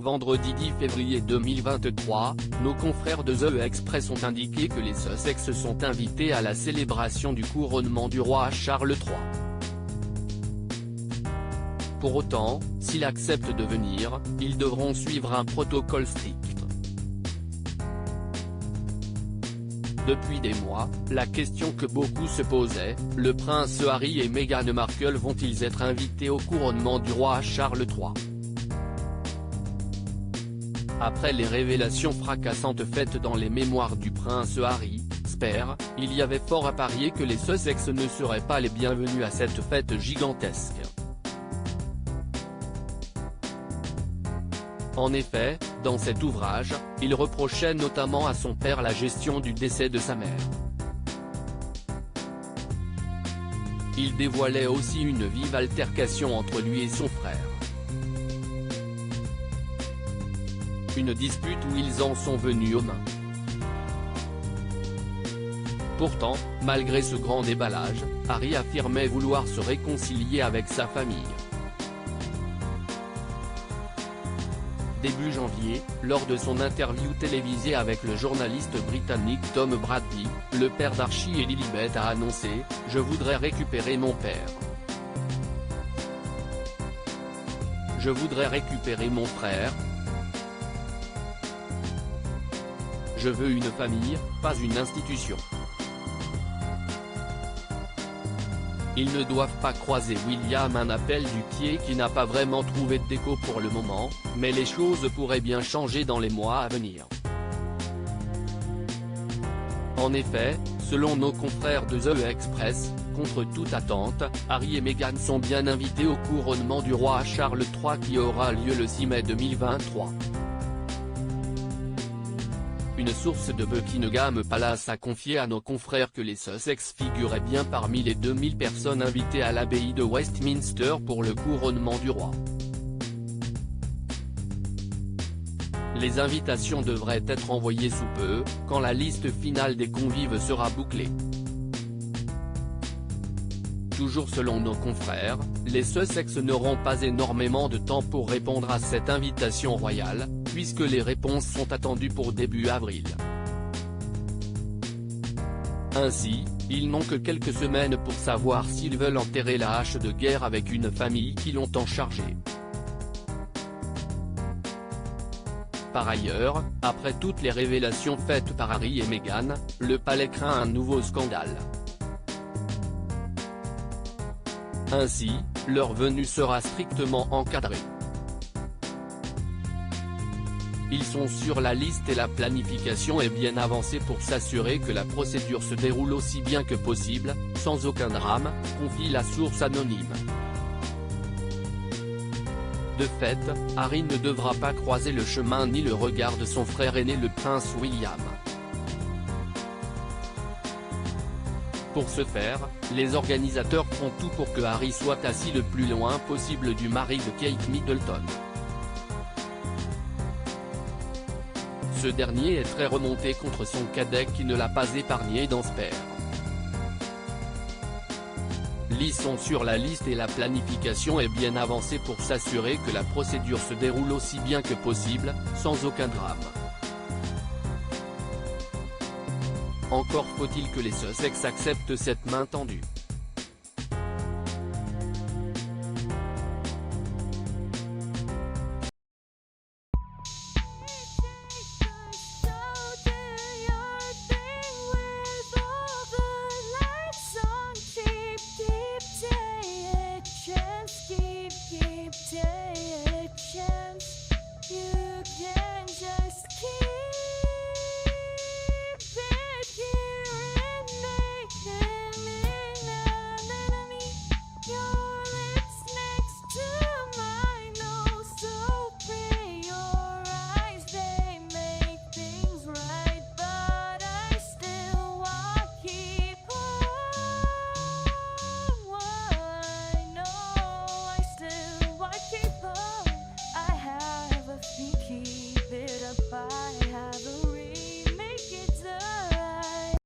vendredi 10 février 2023, nos confrères de The Express ont indiqué que les Sussex sont invités à la célébration du couronnement du roi Charles III. Pour autant, s'ils acceptent de venir, ils devront suivre un protocole strict. Depuis des mois, la question que beaucoup se posaient, le prince Harry et Meghan Markle vont-ils être invités au couronnement du roi Charles III? Après les révélations fracassantes faites dans les mémoires du prince Harry, Spare, il y avait fort à parier que les Sussex ne seraient pas les bienvenus à cette fête gigantesque. En effet, dans cet ouvrage, il reprochait notamment à son père la gestion du décès de sa mère. Il dévoilait aussi une vive altercation entre lui et son frère. Une dispute où ils en sont venus aux mains. Pourtant, malgré ce grand déballage, Harry affirmait vouloir se réconcilier avec sa famille. Début janvier, lors de son interview télévisée avec le journaliste britannique Tom Bradby, le père d'Archie et Lilibet a annoncé « Je voudrais récupérer mon père. Je voudrais récupérer mon frère. Je veux une famille, pas une institution. » Ils ne doivent pas croiser William, un appel du pied qui n'a pas vraiment trouvé d'écho pour le moment, mais les choses pourraient bien changer dans les mois à venir. En effet, selon nos confrères de The Express, contre toute attente, Harry et Meghan sont bien invités au couronnement du roi Charles III qui aura lieu le 6 mai 2023. Une source de Buckingham Palace a confié à nos confrères que les Sussex figuraient bien parmi les 2000 personnes invitées à l'abbaye de Westminster pour le couronnement du roi. Les invitations devraient être envoyées sous peu, quand la liste finale des convives sera bouclée. Toujours selon nos confrères, les Sussex n'auront pas énormément de temps pour répondre à cette invitation royale, puisque les réponses sont attendues pour début avril. Ainsi, ils n'ont que quelques semaines pour savoir s'ils veulent enterrer la hache de guerre avec une famille qui longtemps chargée. Par ailleurs, après toutes les révélations faites par Harry et Meghan, le palais craint un nouveau scandale. Ainsi, leur venue sera strictement encadrée. Ils sont sur la liste et la planification est bien avancée pour s'assurer que la procédure se déroule aussi bien que possible, sans aucun drame, confie la source anonyme. De fait, Harry ne devra pas croiser le chemin ni le regard de son frère aîné le prince William. Pour ce faire, les organisateurs font tout pour que Harry soit assis le plus loin possible du mari de Kate Middleton. Ce dernier est très remonté contre son cadet qui ne l'a pas épargné dans Spare. Ils sont sur la liste et la planification est bien avancée pour s'assurer que la procédure se déroule aussi bien que possible, sans aucun drame. Encore faut-il que les Sussex acceptent cette main tendue.